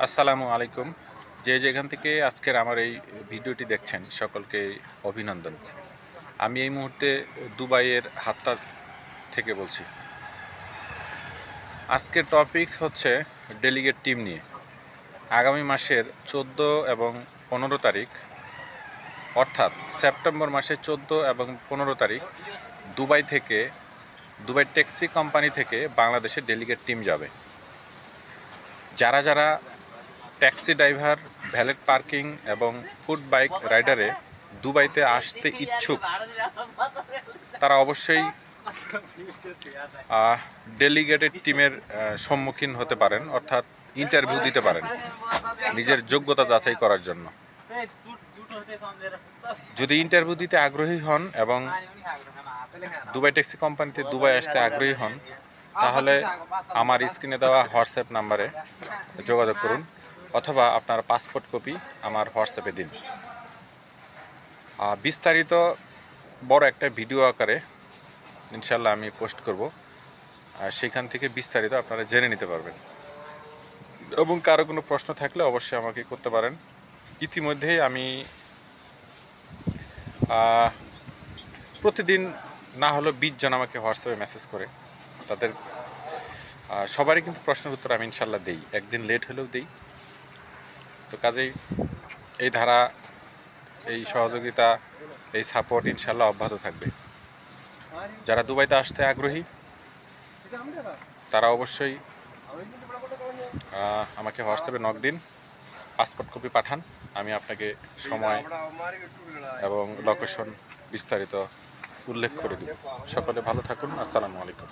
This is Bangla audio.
আসসালামু আলাইকুম। যে যেখান থেকে আজকের আমার এই ভিডিওটি দেখছেন সকলকে অভিনন্দন। আমি এই মুহূর্তে দুবাইয়ের হাত্তা থেকে বলছি। আজকের টপিকস হচ্ছে ডেলিগেট টিম নিয়ে। আগামী মাসের 14 এবং 15 তারিখ, অর্থাৎ সেপ্টেম্বর মাসের 14 এবং 15 তারিখ দুবাই ট্যাক্সি কোম্পানি থেকে বাংলাদেশে ডেলিগেট টিম যাবে। যারা যারা ট্যাক্সি ড্রাইভার, ভ্যালেট পার্কিং এবং ফুড বাইক রাইডারে দুবাইতে আসতে ইচ্ছুক, তারা অবশ্যই ডেলিগেটেড টিমের সম্মুখীন হতে পারেন, অর্থাৎ ইন্টারভিউ দিতে পারেন নিজের যোগ্যতা যাচাই করার জন্য। যদি ইন্টারভিউ দিতে আগ্রহী হন এবং দুবাই ট্যাক্সি কোম্পানিতে দুবাই আসতে আগ্রহী হন, তাহলে আমার স্ক্রিনে দেওয়া হোয়াটসঅ্যাপ নাম্বারে যোগাযোগ করুন, অথবা আপনার পাসপোর্ট কপি আমার হোয়াটসঅ্যাপে দিন। বিস্তারিত বড় একটা ভিডিও আকারে ইনশাল্লাহ আমি পোস্ট করব, সেখান থেকে বিস্তারিত আপনারা জেনে নিতে পারবেন। এবং কারো কোনো প্রশ্ন থাকলে অবশ্যই আমাকে করতে পারেন। ইতিমধ্যেই আমি প্রতিদিন না হলেও 20 জন আমাকে হোয়াটসঅ্যাপে মেসেজ করে, তাদের সবারই কিন্তু প্রশ্নের উত্তর আমি ইনশাল্লাহ দিই, একদিন লেট হলেও দিই। তো কাজেই এই ধারা, এই সহযোগিতা, এই সাপোর্ট ইনশাল্লাহ অব্যাহত থাকবে। যারা দুবাইতে আসতে আগ্রহী তারা অবশ্যই আমাকে হোয়াটসঅ্যাপে নক দিন, পাসপোর্ট কপি পাঠান, আমি আপনাকে সময় এবং লোকেশন বিস্তারিত উল্লেখ করে দিব। সকলে ভালো থাকুন। আসসালামু আলাইকুম।